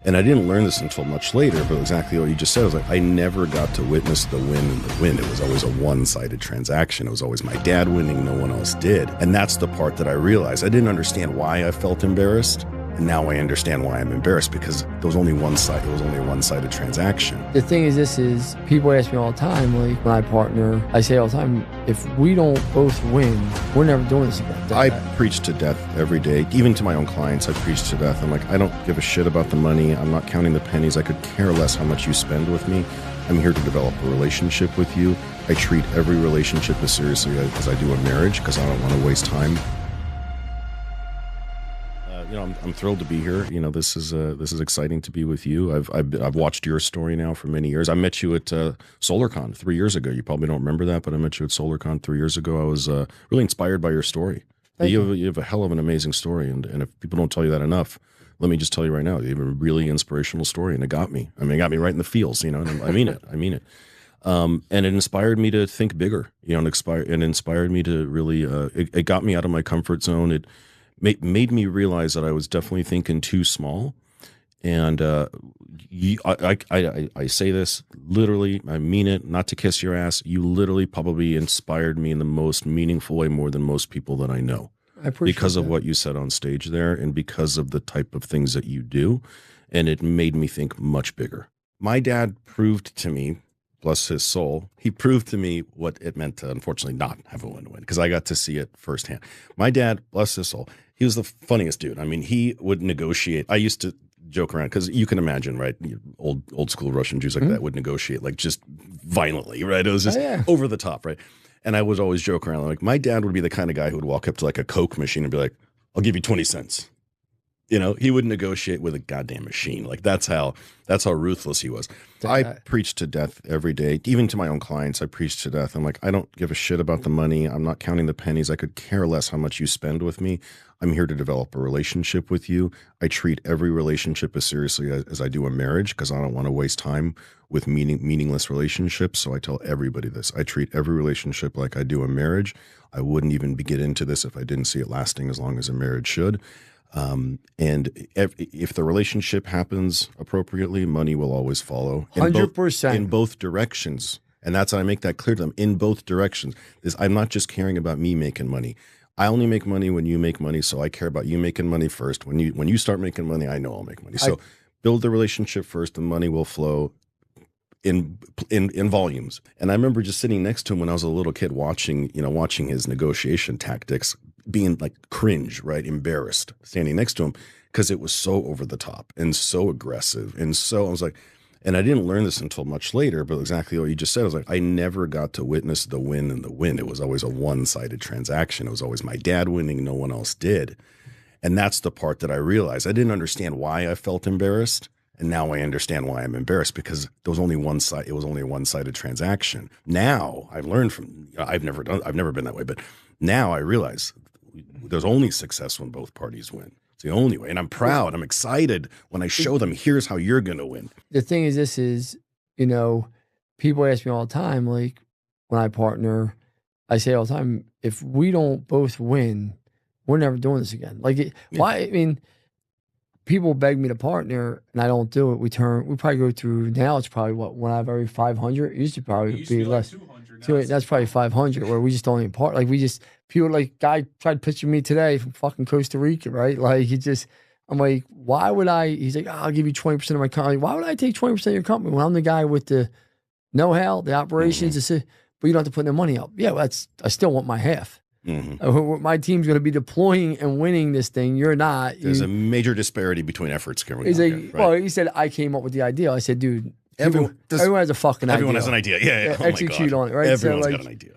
And I didn't learn this until much later, but exactly what you just said. I was like, I never got to witness the win and the win. It was always a one-sided transaction. It was always my dad winning, no one else did. And that's the part that I realized. I didn't understand why I felt embarrassed. And now I understand why I'm embarrassed, because there was only one side. It was only a one-sided transaction. The thing is people ask me all the time, like when I partner, I say all the time, if we don't both win, we're never doing this again. I preach to death every day. Even to my own clients, I preach to death. I'm like, I don't give a shit about the money. I'm not counting the pennies. I could care less how much you spend with me. I'm here to develop a relationship with you. I treat every relationship as seriously as I do a marriage, because I don't want to waste time. I'm thrilled to be here. This is exciting to be with you. I've watched your story now for many years. I met you at SolarCon 3 years ago. You probably don't remember that, but I met you at SolarCon 3 years ago. I was really inspired by your story. You have a hell of an amazing story, and if people don't tell you that enough, let me just tell you right now, you have a really inspirational story, and it got me. I mean, it got me right in the feels. And I mean it. And it inspired me to think bigger. It inspired me to really. It got me out of my comfort zone. It made me realize that I was definitely thinking too small. And I say this literally, I mean it, not to kiss your ass. You literally probably inspired me in the most meaningful way, more than most people that I know. I appreciate because of what you said on stage there, and because of the type of things that you do. And it made me think much bigger. My dad proved to me, bless his soul, he proved to me what it meant to unfortunately not have a win-win, because I got to see it firsthand. My dad, bless his soul, he was the funniest dude. I mean, he would negotiate. I used to joke around, because you can imagine, right? Old school Russian Jews like that would negotiate like just violently, right? It was just over the top, right? And I would always joke around, like my dad would be the kind of guy who would walk up to like a Coke machine and be like, "I'll give you 20 cents." He would negotiate with a goddamn machine. Like that's how ruthless he was. I preach to death every day. Even to my own clients, I preach to death. I'm like, I don't give a shit about the money. I'm not counting the pennies. I could care less how much you spend with me. I'm here to develop a relationship with you. I treat every relationship as seriously as I do a marriage, because I don't want to waste time with meaningless relationships. So I tell everybody this. I treat every relationship like I do a marriage. I wouldn't even get into this if I didn't see it lasting as long as a marriage should. And if the relationship happens appropriately, money will always follow. 100%. In both directions. And that's how I make that clear to them, in both directions. I'm not just caring about me making money. I only make money when you make money, so I care about you making money first. When you start making money, I know I'll make money. So build the relationship first, and money will flow in volumes. And I remember just sitting next to him when I was a little kid, watching his negotiation tactics, being like cringe, right? Embarrassed, standing next to him, because it was so over the top and so aggressive. And so I was like, and I didn't learn this until much later, but exactly what you just said, I was like, I never got to witness the win and the win. It was always a one-sided transaction. It was always my dad winning, no one else did. And that's the part that I realized. I didn't understand why I felt embarrassed. And now I understand why I'm embarrassed, because there was only one side. It was only a one-sided transaction. Now I've learned from, I've never been that way, but now I realize there's only success when both parties win. It's the only way. And I'm proud. I'm excited when I show them, here's how you're going to win. The thing is, people ask me all the time, like when I partner, I say all the time, if we don't both win, we're never doing this again. Like, why? I mean, people beg me to partner and I don't do it. We probably go through, now it's probably when I have every 500, it used to probably be less. Like 200, that's probably 500 where we just don't even part. Like people like guy tried pitching me today from fucking Costa Rica, right? Like I'm like, why would I, he's like, I'll give you 20% of my company. Why would I take 20% of your company when I'm the guy with the know-how, the operations, but you don't have to put no money up. Yeah, I still want my half. My team's going to be deploying and winning this thing. You're not. There's a major disparity between efforts. He's like, right? Well, he said, I came up with the idea. I said, dude, everyone has a fucking idea. Everyone has an idea. Yeah. Oh execute on it, right? Everyone's got an idea.